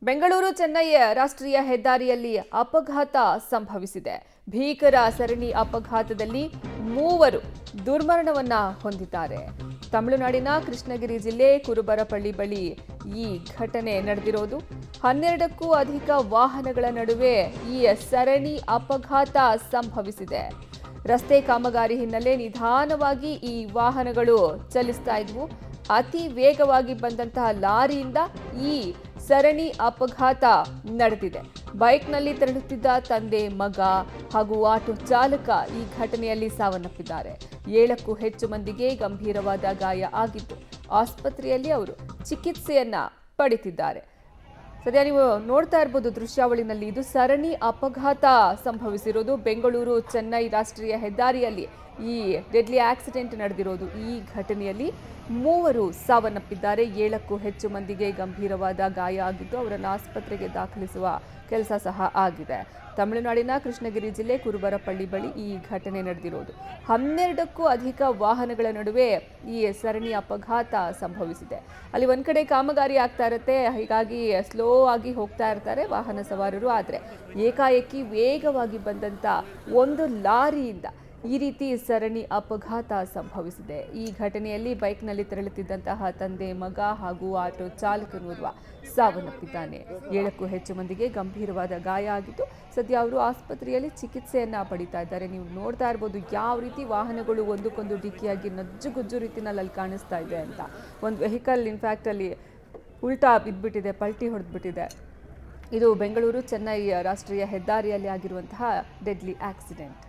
ಬೆಂಗಳೂರು ಚೆನ್ನೈ ರಾಷ್ಟ್ರೀಯ ಹೆದ್ದಾರಿಯಲ್ಲಿ ಅಪಘಾತ ಸಂಭವಿಸಿದೆ. ಭೀಕರ ಸರಣಿ ಅಪಘಾತದಲ್ಲಿ ಮೂವರು ದುರ್ಮರಣವನ್ನ ಹೊಂದಿದ್ದಾರೆ. ತಮಿಳುನಾಡಿನ ಕೃಷ್ಣಗಿರಿ ಜಿಲ್ಲೆ ಕುರುಬರಪಳ್ಳಿ ಬಳಿ ಈ ಘಟನೆ ನಡೆದಿರೋದು. 12ಕ್ಕೂ ಅಧಿಕ ವಾಹನಗಳ ನಡುವೆ ಈ ಸರಣಿ ಅಪಘಾತ ಸಂಭವಿಸಿದೆ. ರಸ್ತೆ ಕಾಮಗಾರಿ ಹಿನ್ನೆಲೆ ನಿಧಾನವಾಗಿ ಈ ವಾಹನಗಳು ಚಲಿಸ್ತಾ ಇದ್ವು. ಅತಿ ವೇಗವಾಗಿ ಬಂದಂತಹ ಲಾರಿಯಿಂದ ಈ ಸರಣಿ ಅಪಘಾತ ನಡೆದಿದೆ. ಬೈಕ್ನಲ್ಲಿ ತೆರಳುತ್ತಿದ್ದ ತಂದೆ, ಮಗ ಹಾಗೂ ಆಟೋ ಚಾಲಕ ಈ ಘಟನೆಯಲ್ಲಿ ಸಾವನ್ನಪ್ಪಿದ್ದಾರೆ. 7ಕ್ಕೂ ಹೆಚ್ಚು ಮಂದಿಗೆ ಗಂಭೀರವಾದ ಗಾಯ ಆಗಿದ್ದು ಆಸ್ಪತ್ರೆಯಲ್ಲಿ ಅವರು ಚಿಕಿತ್ಸೆಯನ್ನ ಪಡೆದಿದ್ದಾರೆ. ಸದ್ಯ ನೀವು ನೋಡ್ತಾ ಇರಬಹುದು ದೃಶ್ಯಾವಳಿನಲ್ಲಿ, ಇದು ಸರಣಿ ಅಪಘಾತ ಸಂಭವಿಸಿರೋದು. ಬೆಂಗಳೂರು ಚೆನ್ನೈ ರಾಷ್ಟ್ರೀಯ ಹೆದ್ದಾರಿಯಲ್ಲಿ ಈ ಡೆಡ್ಲಿ ಆಕ್ಸಿಡೆಂಟ್ ನಡೆದಿರೋದು. ಈ ಘಟನೆಯಲ್ಲಿ ಮೂವರು ಸಾವನ್ನಪ್ಪಿದ್ದಾರೆ. 7ಕ್ಕೂ ಹೆಚ್ಚು ಮಂದಿಗೆ ಗಂಭೀರವಾದ ಗಾಯ ಆಗಿದ್ದು ಅವರನ್ನು ಆಸ್ಪತ್ರೆಗೆ ದಾಖಲಿಸುವ ಕೆಲಸ ಸಹ ಆಗಿದೆ. ತಮಿಳುನಾಡಿನ ಕೃಷ್ಣಗಿರಿ ಜಿಲ್ಲೆ ಕುರುಬರಪಳ್ಳಿ ಬಳಿ ಈ ಘಟನೆ ನಡೆದಿರೋದು. 12ಕ್ಕೂ ಅಧಿಕ ವಾಹನಗಳ ನಡುವೆ ಈ ಸರಣಿ ಅಪಘಾತ ಸಂಭವಿಸಿದೆ. ಅಲ್ಲಿ ಒಂದ್ ಕಡೆ ಕಾಮಗಾರಿ ಆಗ್ತಾ ಇರುತ್ತೆ, ಹೀಗಾಗಿ ಸ್ಲೋ ಆಗಿ ಹೋಗ್ತಾ ಇರ್ತಾರೆ ವಾಹನ ಸವಾರರು. ಆದರೆ ಏಕಾಏಕಿ ವೇಗವಾಗಿ ಬಂದಂತ ಒಂದು ಲಾರಿಯಿಂದ ಈ ರೀತಿ ಸರಣಿ ಅಪಘಾತ ಸಂಭವಿಸಿದೆ. ಈ ಘಟನೆಯಲ್ಲಿ ಬೈಕ್ನಲ್ಲಿ ತೆರಳುತ್ತಿದ್ದಂತಹ ತಂದೆ, ಮಗ ಹಾಗೂ ಆಟೋ ಚಾಲಕನೋರ್ವ ಸಾವನ್ನಪ್ಪಿದ್ದಾನೆ. 7ಕ್ಕೂ ಹೆಚ್ಚು ಮಂದಿಗೆ ಗಂಭೀರವಾದ ಗಾಯ ಆಗಿದ್ದು ಸದ್ಯ ಅವರು ಆಸ್ಪತ್ರೆಯಲ್ಲಿ ಚಿಕಿತ್ಸೆಯನ್ನ ಪಡಿತಾ ಇದ್ದಾರೆ. ನೀವು ನೋಡ್ತಾ ಇರ್ಬೋದು ಯಾವ ರೀತಿ ವಾಹನಗಳು ಒಂದಕ್ಕೊಂದು ಡಿಕ್ಕಿಯಾಗಿ ನಜ್ಜುಗುಜ್ಜು ರೀತಿನಲ್ಲಿ ಅಲ್ಲಿ ಕಾಣಿಸ್ತಾ ಇದೆ ಅಂತ. ಒಂದು ವೆಹಿಕಲ್ ಇನ್ಫ್ಯಾಕ್ಟ್ ಅಲ್ಲಿ ಉಲ್ಟಾ ಬಿದ್ದುಬಿಟ್ಟಿದೆ, ಪಲ್ಟಿ ಹೊಡೆದ್ಬಿಟ್ಟಿದೆ. ಇದು ಬೆಂಗಳೂರು ಚೆನ್ನೈ ರಾಷ್ಟ್ರೀಯ ಹೆದ್ದಾರಿಯಲ್ಲಿ ಆಗಿರುವಂತಹ ಡೆಡ್ಲಿ ಆಕ್ಸಿಡೆಂಟ್.